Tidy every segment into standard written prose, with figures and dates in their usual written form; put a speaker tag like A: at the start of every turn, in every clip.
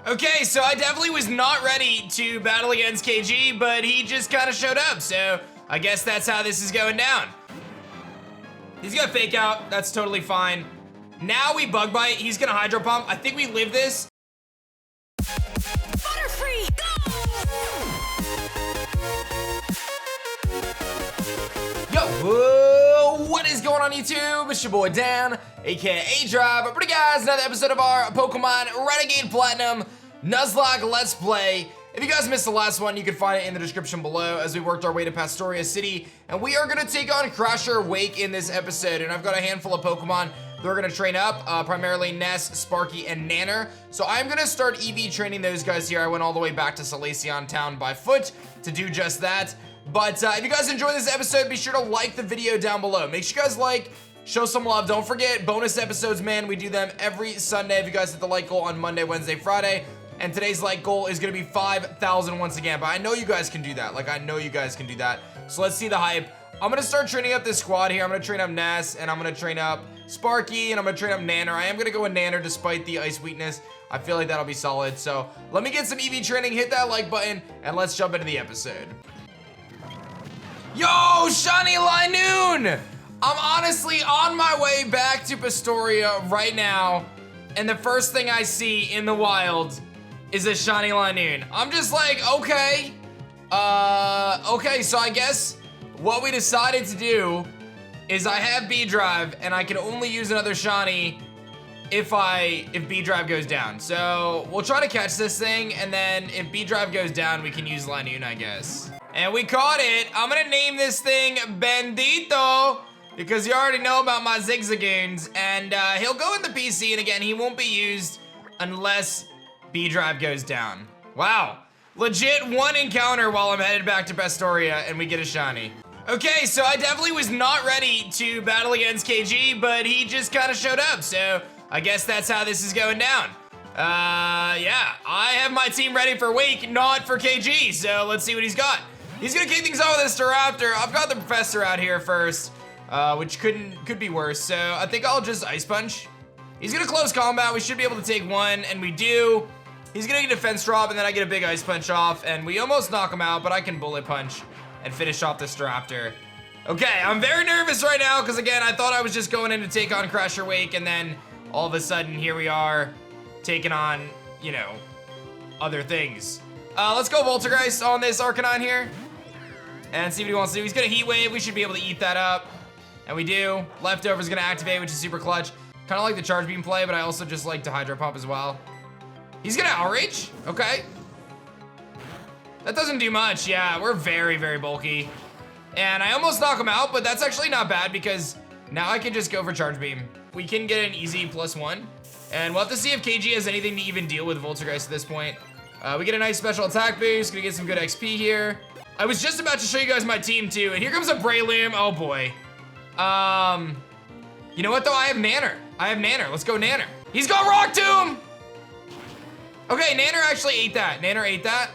A: Okay, so I definitely was not ready to battle against KG, but he just kind of showed up, so I guess that's how this is going down. He's gonna fake out, that's totally fine. Now we bug bite, he's gonna hydro pump. I think we live this.
B: Butterfree, go!
A: Yo, whoa, what is going on YouTube? It's your boy Dan, aka aDrive. But guys, another episode of our Pokemon Renegade Platinum Nuzlocke Let's Play. If you guys missed the last one, you can find it in the description below as we worked our way to Pastoria City. And we are gonna take on Crasher Wake in this episode. And I've got a handful of Pokemon that we're gonna train up, primarily Ness, Sparky, and Nanner. So I'm gonna start EV training those guys here. I went all the way back to Salacion Town by foot to do just that. But if you guys enjoyed this episode, be sure to like the video down below. Make sure you guys like, show some love. Don't forget, bonus episodes, man. We do them every Sunday. If you guys hit the like goal on Monday, Wednesday, Friday. And today's like goal is gonna be 5,000 once again. But I know you guys can do that. Like, I know you guys can do that. So let's see the hype. I'm gonna start training up this squad here. I'm gonna train up Ness, and I'm gonna train up Sparky, and I'm gonna train up Nanner. I am gonna go with Nanner despite the ice weakness. I feel like that'll be solid. So let me get some EV training, hit that like button, and let's jump into the episode. Yo, Shiny Linoon! I'm honestly on my way back to Pastoria right now, and the first thing I see in the wild is a Shiny Linoon. I'm just like, okay. Okay, so I guess what we decided to do is I have B-Drive, and I can only use another Shiny if B-Drive goes down. So we'll try to catch this thing, and then if B-Drive goes down, we can use Linoon, I guess. And we caught it. I'm gonna name this thing Bendito, because you already know about my Zigzagoons, and he'll go in the PC, and again, he won't be used unless B-Drive goes down. Wow, legit one encounter while I'm headed back to Pastoria, and we get a shiny. Okay, so I definitely was not ready to battle against KG, but he just kind of showed up, so I guess that's how this is going down. Yeah, I have my team ready for Wake, not for KG, so let's see what he's got. He's gonna kick things off with this Staraptor. I've got the Professor out here first, which could be worse, so I think I'll just Ice Punch. He's gonna close combat. We should be able to take one, and we do. He's gonna get Defense Drop, and then I get a big Ice Punch off, and we almost knock him out, but I can Bullet Punch and finish off this Staraptor. Okay, I'm very nervous right now, because again, I thought I was just going in to take on Crasher Wake, and then all of a sudden, here we are, taking on, you know, other things. Let's go Voltergeist on this Arcanine here, and see what he wants to do. He's gonna Heat Wave. We should be able to eat that up, and we do. Leftover's gonna activate, which is super clutch. Kind of like the Charge Beam play, but I also just like to Hydro Pump as well. He's gonna Outrage, okay. That doesn't do much, yeah, we're very, very bulky. And I almost knock him out, but that's actually not bad because now I can just go for Charge Beam. We can get an easy +1. And we'll have to see if KG has anything to even deal with Voltergeist at this point. We get a nice special attack boost, gonna get some good XP here. I was just about to show you guys my team too, and here comes a Breloom, oh boy. You know what though, I have Nanner. Let's go Nanner. He's got Rock Tomb! Okay, Nanner actually ate that. Nanner ate that.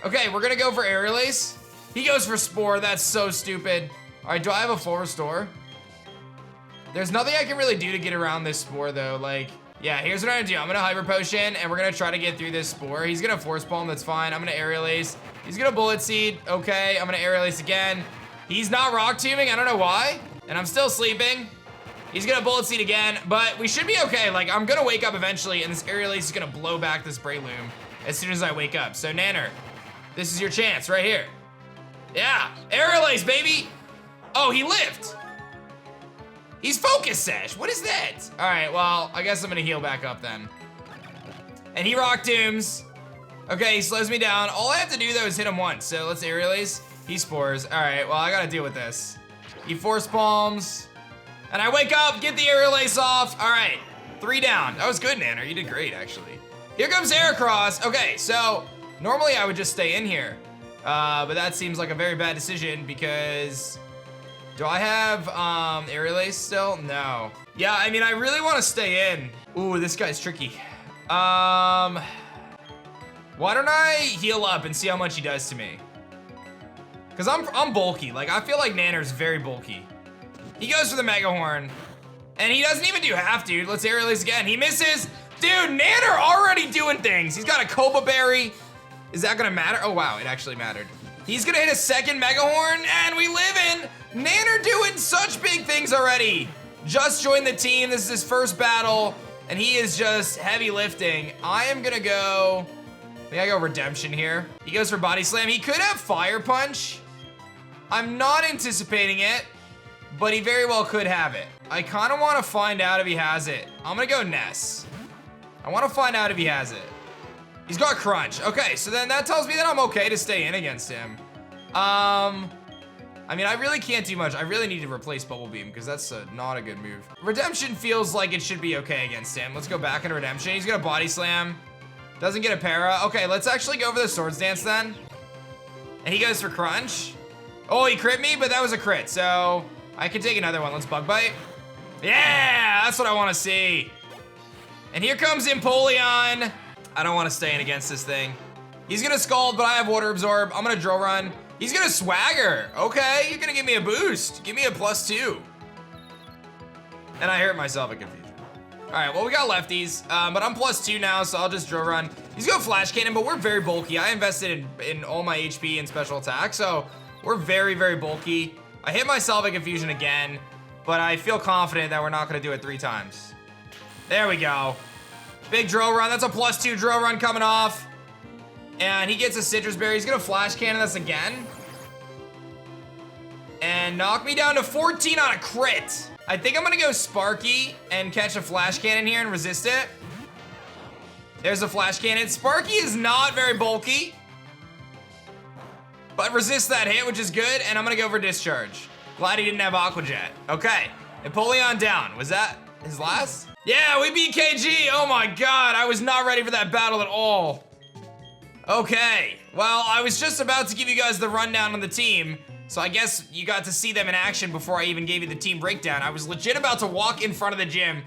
A: Okay, we're gonna go for Aerial Ace. He goes for Spore, that's so stupid. All right, do I have a full restore? There's nothing I can really do to get around this Spore though, like, yeah, here's what I'm gonna do. I'm gonna Hyper Potion, and we're gonna try to get through this Spore. He's gonna Force Palm, that's fine. I'm gonna Aerial Ace. He's gonna Bullet Seed, okay. I'm gonna Aerial Ace again. He's not Rock Tombing, I don't know why. And I'm still sleeping. He's gonna Bullet Seed again, but we should be okay. Like, I'm gonna wake up eventually, and this Aerial Ace is gonna blow back this Breloom as soon as I wake up. So Nanner, this is your chance right here. Yeah, Aerial Ace, baby. Oh, he lived. He's Focus Sash, what is that? All right, well, I guess I'm gonna heal back up then. And he Rock Tombs. Okay, he slows me down. All I have to do though is hit him once, so let's Aerial Ace. He Spores, all right, well, I gotta deal with this. He Force Palms, and I wake up, get the Aerial Ace off. All right, 3 down. That was good, Nanner, you did great, actually. Here comes Airacross. Okay, so normally I would just stay in here, but that seems like a very bad decision because do I have Aerial Ace still? No. Yeah, I mean, I really want to stay in. Ooh, this guy's tricky. Why don't I heal up and see how much he does to me? Because I'm bulky. Like, I feel like Nanner's very bulky. He goes for the Mega Horn, and he doesn't even do half, dude. Let's Aerial Ace again. He misses. Dude, Nanner already doing things. He's got a Cobra Berry. Is that gonna matter? Oh wow, it actually mattered. He's gonna hit a second Mega Horn, and we live in. Nanner doing such big things already. Just joined the team. This is his first battle, and he is just heavy lifting. I am gonna go, I think I go Redemption here. He goes for Body Slam. He could have Fire Punch. I'm not anticipating it, but he very well could have it. I kind of want to find out if he has it. I'm gonna go Ness. I want to find out if he has it. He's got Crunch. Okay, so then that tells me that I'm okay to stay in against him. I mean, I really can't do much. I really need to replace Bubble Beam because that's not a good move. Redemption feels like it should be okay against him. Let's go back into Redemption. He's gonna Body Slam. Doesn't get a para. Okay, let's actually go for the Swords Dance then. And he goes for Crunch. Oh, he crit me, but that was a crit, so I can take another one. Let's Bug Bite. Yeah, that's what I want to see. And here comes Empoleon. I don't want to stay in against this thing. He's gonna Scald, but I have Water Absorb. I'm gonna Drill Run. He's gonna Swagger. Okay, you're gonna give me a boost. Give me a +2. And I hurt myself in confusion. All right, well, we got lefties, but I'm +2 now, so I'll just Drill Run. He's going Flash Cannon, but we're very bulky. I invested in all my HP and special attack, so we're very, very bulky. I hit myself in confusion again, but I feel confident that we're not gonna do it 3 times. There we go. Big Drill Run. That's a +2 Drill Run coming off. And he gets a Citrus Berry. He's gonna Flash Cannon us again. And knock me down to 14 on a crit. I think I'm gonna go Sparky and catch a Flash Cannon here and resist it. There's a Flash Cannon. Sparky is not very bulky, but resist that hit, which is good. And I'm gonna go for Discharge. Glad he didn't have Aqua Jet. Okay, Empoleon down. Was that his last? Yeah, we beat KG. Oh my God, I was not ready for that battle at all. Okay, well, I was just about to give you guys the rundown on the team, so I guess you got to see them in action before I even gave you the team breakdown. I was legit about to walk in front of the gym,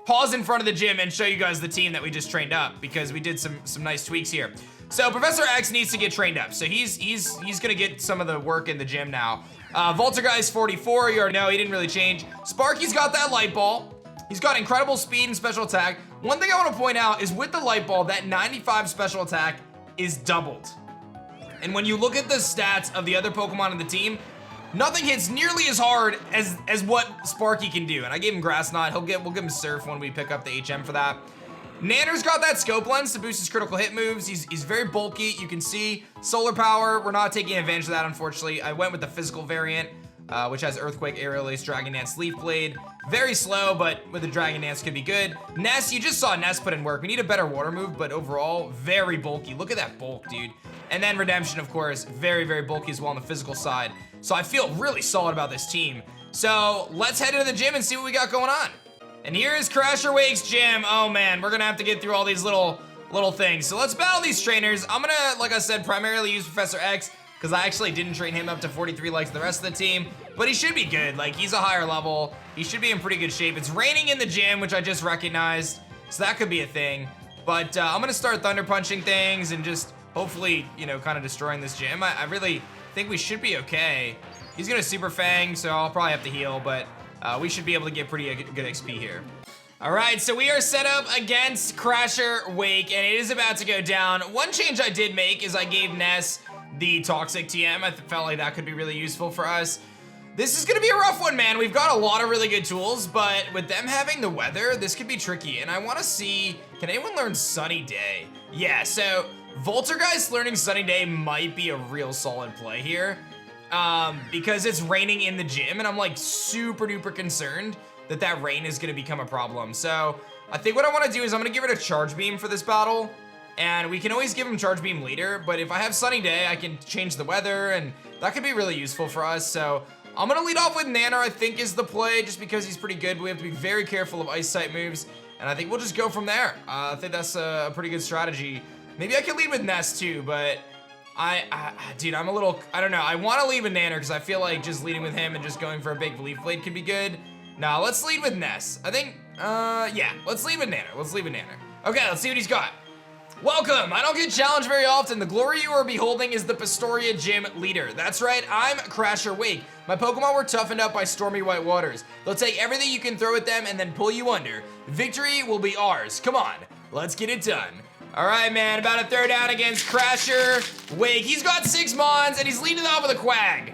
A: pause in front of the gym, and show you guys the team that we just trained up, because we did some nice tweaks here. So Professor X needs to get trained up, so he's gonna get some of the work in the gym now. Volterguy's 44, you already know, he didn't really change. Sparky's got that Light Ball. He's got incredible speed and special attack. One thing I want to point out is with the Light Ball, that 95 special attack is doubled. And when you look at the stats of the other Pokemon on the team, nothing hits nearly as hard as what Sparky can do. And I gave him Grass Knot. We'll give him Surf when we pick up the HM for that. Nanner's got that Scope Lens to boost his critical hit moves. He's very bulky. You can see Solar Power. We're not taking advantage of that, unfortunately. I went with the physical variant, which has Earthquake, Aerial Ace, Dragon Dance, Leaf Blade. Very slow, but with the Dragon Dance could be good. Ness, you just saw Ness put in work. We need a better water move, but overall, very bulky. Look at that bulk, dude. And then Redemption, of course, very, very bulky as well on the physical side. So I feel really solid about this team. So let's head into the gym and see what we got going on. And here is Crasher Wake's gym. Oh man, we're gonna have to get through all these little things. So let's battle these trainers. I'm gonna, like I said, primarily use Professor X, because I actually didn't train him up to 43 like the rest of the team, but he should be good. Like, he's a higher level. He should be in pretty good shape. It's raining in the gym, which I just recognized, so that could be a thing. But I'm gonna start Thunder Punching things and just hopefully, you know, kind of destroying this gym. I really think we should be okay. He's gonna Super Fang, so I'll probably have to heal, but we should be able to get pretty good XP here. All right, so we are set up against Crasher Wake, and it is about to go down. One change I did make is I gave Ness the Toxic TM. I felt like that could be really useful for us. This is gonna be a rough one, man. We've got a lot of really good tools, but with them having the weather, this could be tricky. And I wanna see, can anyone learn Sunny Day? Yeah, so Voltergeist learning Sunny Day might be a real solid play here, because it's raining in the gym, and I'm like super duper concerned that that rain is gonna become a problem. So I think what I wanna do is I'm gonna give it a Charge Beam for this battle. And we can always give him Charge Beam later, but if I have Sunny Day, I can change the weather, and that could be really useful for us. So I'm gonna lead off with Nanner, I think is the play, just because he's pretty good. We have to be very careful of Ice type moves, and I think we'll just go from there. I think that's a pretty good strategy. Maybe I can lead with Ness too, but dude, I'm a little, I don't know. I wanna lead with Nanner because I feel like just leading with him and just going for a big Leaf Blade could be good. Now let's lead with Ness. I think, yeah, let's lead with Nanner. Let's lead with Nanner. Okay, let's see what he's got. Welcome! I don't get challenged very often. The glory you are beholding is the Pastoria Gym leader. That's right, I'm Crasher Wake. My Pokemon were toughened up by stormy white waters. They'll take everything you can throw at them and then pull you under. Victory will be ours. Come on. Let's get it done. All right, man, about to throw down against Crasher. Wake, he's got 6 Mons, and he's leading off with a Quag.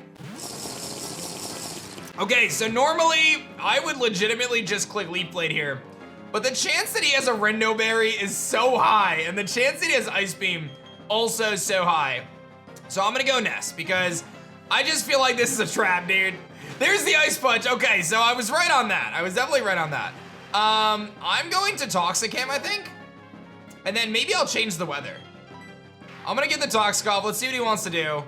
A: Okay, so normally, I would legitimately just click Leaf Blade here. But the chance that he has a Rendo Berry is so high, and the chance that he has Ice Beam also so high. So I'm gonna go Nest, because I just feel like this is a trap, dude. There's the Ice Punch. Okay, so I was right on that. I was definitely right on that. I'm going to Toxic him, I think. And then maybe I'll change the weather. I'm gonna get the Toxic off. Let's see what he wants to do.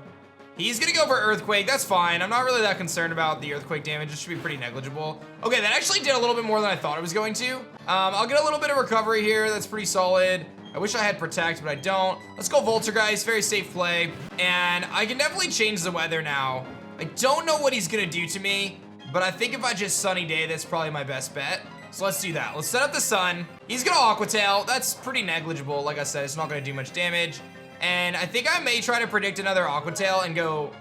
A: He's gonna go for Earthquake. That's fine. I'm not really that concerned about the Earthquake damage. It should be pretty negligible. Okay, that actually did a little bit more than I thought it was going to. I'll get a little bit of recovery here. That's pretty solid. I wish I had Protect, but I don't. Let's go Voltergeist. Very safe play. And I can definitely change the weather now. I don't know what he's gonna do to me, but I think if I just Sunny Day, that's probably my best bet. So let's do that. Let's set up the Sun. He's gonna Aqua Tail. That's pretty negligible. Like I said, it's not gonna do much damage. And I think I may try to predict another Aqua Tail and go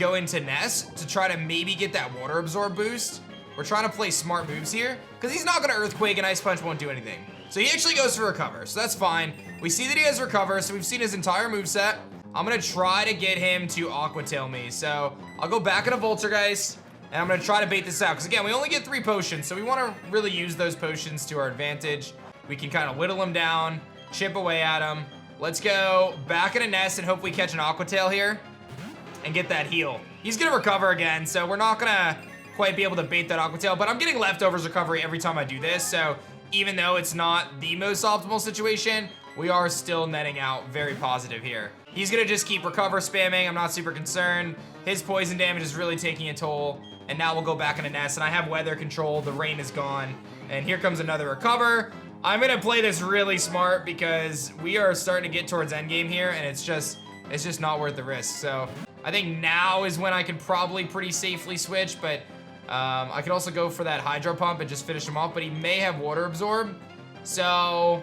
A: into Nest to try to maybe get that Water Absorb boost. We're trying to play smart moves here because he's not gonna Earthquake and Ice Punch won't do anything. So he actually goes for Recover, so that's fine. We see that he has Recover, so we've seen his entire moveset. I'm gonna try to get him to Aqua Tail me. So I'll go back into Voltergeist and I'm gonna try to bait this out. Because again, we only get 3 potions, so we wanna really use those potions to our advantage. We can kind of whittle him down, chip away at him. Let's go back in a Nest and hope we catch an Aqua Tail here and get that heal. He's gonna Recover again, so we're not gonna quite be able to bait that Aqua Tail, but I'm getting Leftovers recovery every time I do this, so even though it's not the most optimal situation, we are still netting out very positive here. He's gonna just keep Recover spamming. I'm not super concerned. His poison damage is really taking a toll, and now we'll go back in a Nest, and I have weather control. The rain is gone, and here comes another Recover. I'm gonna play this really smart because we are starting to get towards endgame here, and it's just not worth the risk. So I think now is when I can probably pretty safely switch, but I could also go for that Hydro Pump and just finish him off, but he may have Water Absorb. So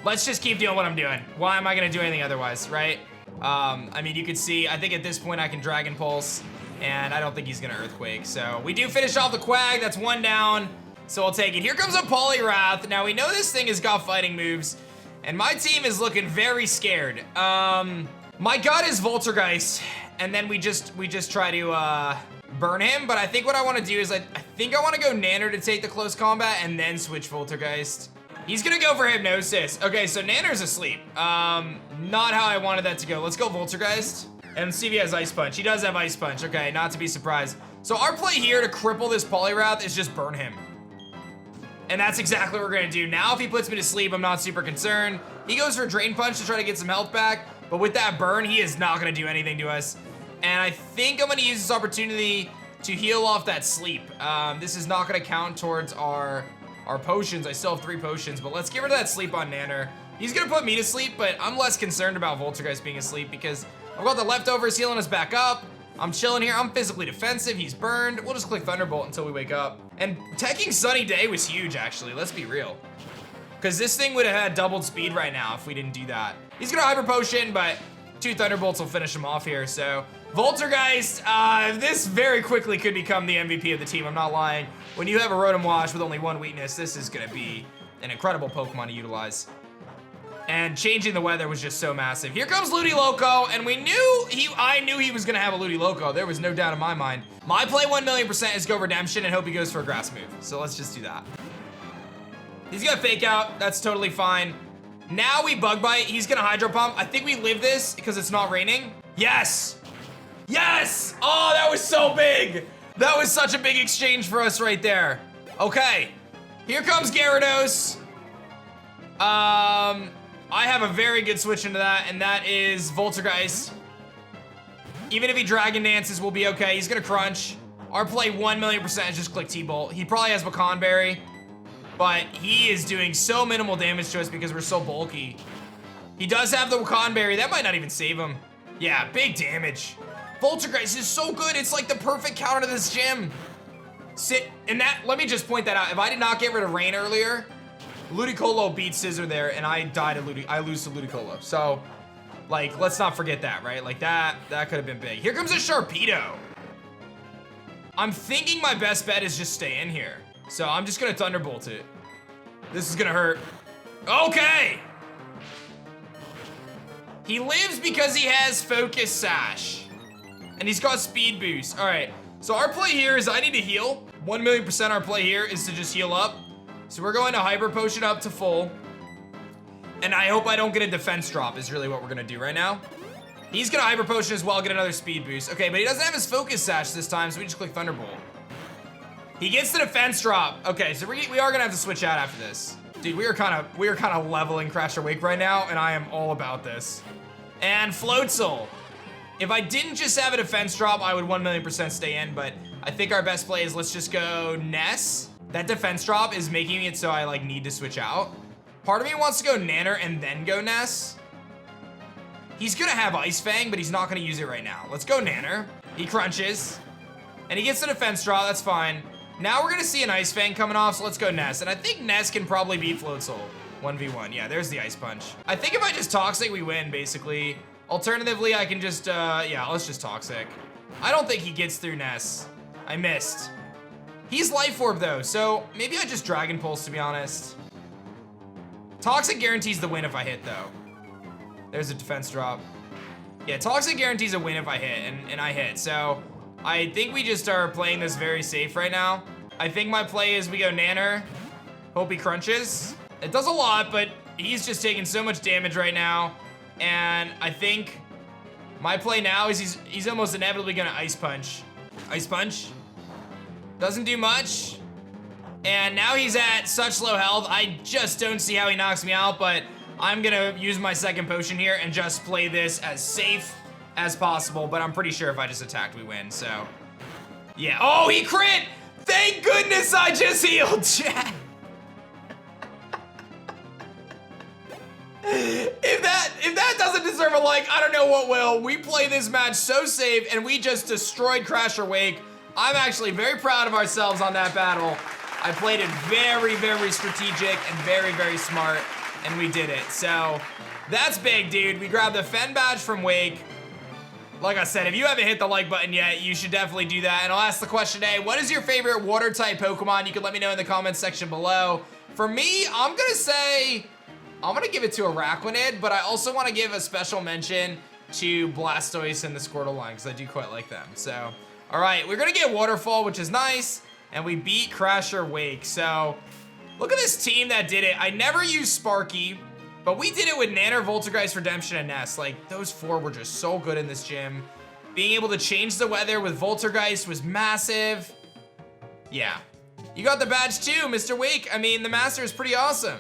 A: let's just keep doing what I'm doing. Why am I gonna do anything otherwise, right? I mean, you could see, I think at this point I can Dragon Pulse, and I don't think he's gonna Earthquake. So we do finish off the Quag, that's 1 down. So I'll take it. Here comes a Poliwrath. Now we know this thing has got fighting moves, and my team is looking very scared. My gut is Voltergeist, and then we just try to burn him, but I think what I want to do is I think I want to go Nanner to take the close combat and then switch Voltergeist. He's gonna go for Hypnosis. Okay, so Nanner's asleep. Not how I wanted that to go. Let's go Voltergeist and see if he has Ice Punch. He does have Ice Punch. Okay, not to be surprised. So our play here to cripple this Poliwrath is just burn him. And that's exactly what we're gonna do. Now if he puts me to sleep, I'm not super concerned. He goes for Drain Punch to try to get some health back, but with that burn, he is not gonna do anything to us. And I think I'm gonna use this opportunity to heal off that sleep. This is not gonna count towards our potions. I still have 3 potions, but let's get rid of that sleep on Nanner. He's gonna put me to sleep, but I'm less concerned about Voltergeist being asleep because I've got the Leftovers healing us back up. I'm chilling here. I'm physically defensive. He's burned. We'll just click Thunderbolt until we wake up. And teching Sunny Day was huge, actually. Let's be real. Because this thing would have had doubled speed right now if we didn't do that. He's gonna Hyper Potion, but 2 Thunderbolts will finish him off here. So Voltergeist, this very quickly could become the MVP of the team. I'm not lying. When you have a Rotom Wash with only 1 weakness, this is gonna be an incredible Pokemon to utilize. And changing the weather was just so massive. Here comes Ludiloco, and I knew he was gonna have a Ludiloco. There was no doubt in my mind. My play 1,000,000% is go Redemption and hope he goes for a Grass move. So let's just do that. He's gonna Fake Out, that's totally fine. Now we Bug Bite, he's gonna Hydro Pump. I think we live this because it's not raining. Yes! Yes! Oh, that was so big! That was such a big exchange for us right there. Okay, here comes Gyarados. I have a very good switch into that, and that is Voltergeist. Even if he Dragon Dances, we'll be okay. He's gonna Crunch. Our play 1,000,000% is just click T-Bolt. He probably has Pecan Berry, but he is doing so minimal damage to us because we're so bulky. He does have the Pecan Berry. That might not even save him. Yeah, big damage. Voltergeist is so good. It's like the perfect counter to this gym. Let me just point that out. If I did not get rid of Rain earlier, Ludicolo beats Scissor there, and I lose to Ludicolo. So, like, let's not forget that, right? Like, that could have been big. Here comes a Sharpedo. I'm thinking my best bet is just stay in here. So I'm just gonna Thunderbolt it. This is gonna hurt. Okay. He lives because he has Focus Sash. And he's got Speed Boost. All right, so our play here is I need to heal. 1,000,000% our play here is to just heal up. So we're going to Hyper Potion up to full. And I hope I don't get a defense drop is really what we're gonna do right now. He's gonna Hyper Potion as well, get another Speed Boost. Okay, but he doesn't have his Focus Sash this time, so we just click Thunderbolt. He gets the defense drop. Okay, so we are gonna have to switch out after this. Dude, we are kind of leveling Crasher Wake right now, and I am all about this. And Floatzel. If I didn't just have a defense drop, I would 1,000,000% stay in, but I think our best play is let's just go Ness. That defense drop is making it so I like need to switch out. Part of me wants to go Nanner and then go Ness. He's gonna have Ice Fang, but he's not gonna use it right now. Let's go Nanner. He crunches, and he gets the defense draw, that's fine. Now we're gonna see an Ice Fang coming off, so let's go Ness. And I think Ness can probably beat Floatzel. 1v1, yeah, there's the Ice Punch. I think if I just Toxic, we win, basically. Alternatively, I can just, yeah, let's just Toxic. I don't think he gets through Ness. I missed. He's Life Orb, though, so maybe I just Dragon Pulse, to be honest. Toxic guarantees the win if I hit, though. There's a defense drop. Yeah, Toxic guarantees a win if I hit, and I hit, so I think we just are playing this very safe right now. I think my play is we go Nanner, hope he crunches. It does a lot, but he's just taking so much damage right now, and I think my play now is he's almost inevitably gonna Ice Punch. Ice Punch. Doesn't do much. And now he's at such low health, I just don't see how he knocks me out, but I'm gonna use my second potion here and just play this as safe as possible, but I'm pretty sure if I just attacked, we win, so. Yeah, oh, he crit! Thank goodness I just healed, chat. If that doesn't deserve a like, I don't know what will. We play this match so safe, and we just destroyed Crasher Wake. I'm actually very proud of ourselves on that battle. I played it very, very strategic and very, very smart, and we did it. So that's big, dude. We grabbed the Fen badge from Wake. Like I said, if you haven't hit the like button yet, you should definitely do that. And I'll ask the question today, what is your favorite water-type Pokemon? You can let me know in the comments section below. For me, I'm gonna give it to Araquanid, but I also want to give a special mention to Blastoise and the Squirtle line, because I do quite like them. So, all right, we're gonna get Waterfall, which is nice, and we beat Crasher Wake. So, look at this team that did it. I never used Sparky, but we did it with Nanner, Voltergeist, Redemption, and Ness. Like, those four were just so good in this gym. Being able to change the weather with Voltergeist was massive. Yeah. You got the badge too, Mr. Wake. I mean, the Master is pretty awesome.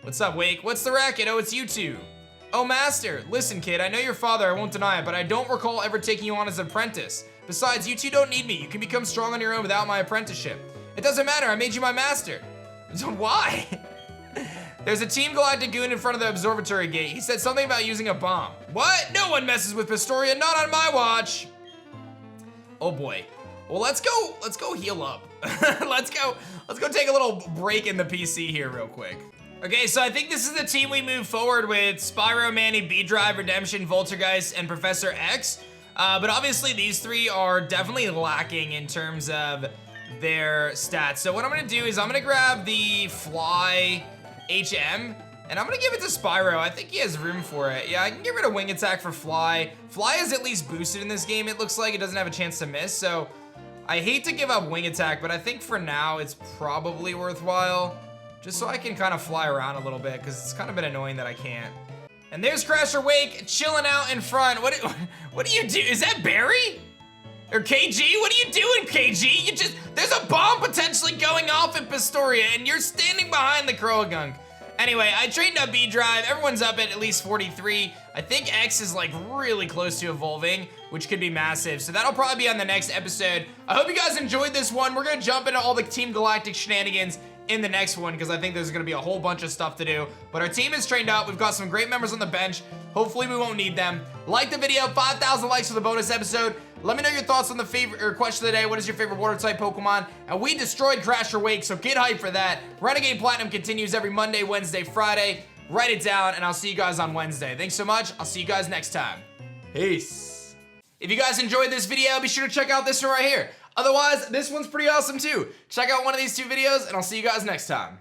A: What's up, Wake? What's the racket? Oh, it's you two. Oh, Master, listen, kid, I know your father, I won't deny it, but I don't recall ever taking you on as an apprentice. Besides, you two don't need me. You can become strong on your own without my apprenticeship. It doesn't matter, I made you my master. So why? There's a Team Galactic Goon in front of the observatory gate. He said something about using a bomb. What? No one messes with Pastoria, not on my watch. Oh boy. Well, let's go heal up. let's go take a little break in the PC here real quick. Okay, so I think this is the team we move forward with. Spyro, Manny, aDrive, Redemption, Voltergeist, and Professor X. But obviously these three are definitely lacking in terms of their stats. So what I'm gonna do is I'm gonna grab the Fly HM, and I'm gonna give it to Spyro. I think he has room for it. Yeah, I can get rid of Wing Attack for Fly. Fly is at least boosted in this game, it looks like. It doesn't have a chance to miss, so I hate to give up Wing Attack, but I think for now it's probably worthwhile. Just so I can kind of fly around a little bit, because it's kind of been annoying that I can't. And there's Crasher Wake chilling out in front. What do you do? Is that Barry? Or KG? What are you doing, KG? There's a bomb potentially going off in Pastoria, and you're standing behind the Croagunk. Anyway, I trained up aDrive. Everyone's up at least 43. I think X is like really close to evolving, which could be massive. So that'll probably be on the next episode. I hope you guys enjoyed this one. We're gonna jump into all the Team Galactic shenanigans in the next one, because I think there's gonna be a whole bunch of stuff to do. But our team is trained up. We've got some great members on the bench. Hopefully we won't need them. Like the video, 5,000 likes for the bonus episode. Let me know your thoughts on the favorite question of the day. What is your favorite water type Pokemon? And we destroyed Crasher Wake, so get hyped for that. Renegade Platinum continues every Monday, Wednesday, Friday. Write it down, and I'll see you guys on Wednesday. Thanks so much. I'll see you guys next time. Peace. If you guys enjoyed this video, be sure to check out this one right here. Otherwise, this one's pretty awesome too. Check out one of these two videos, and I'll see you guys next time.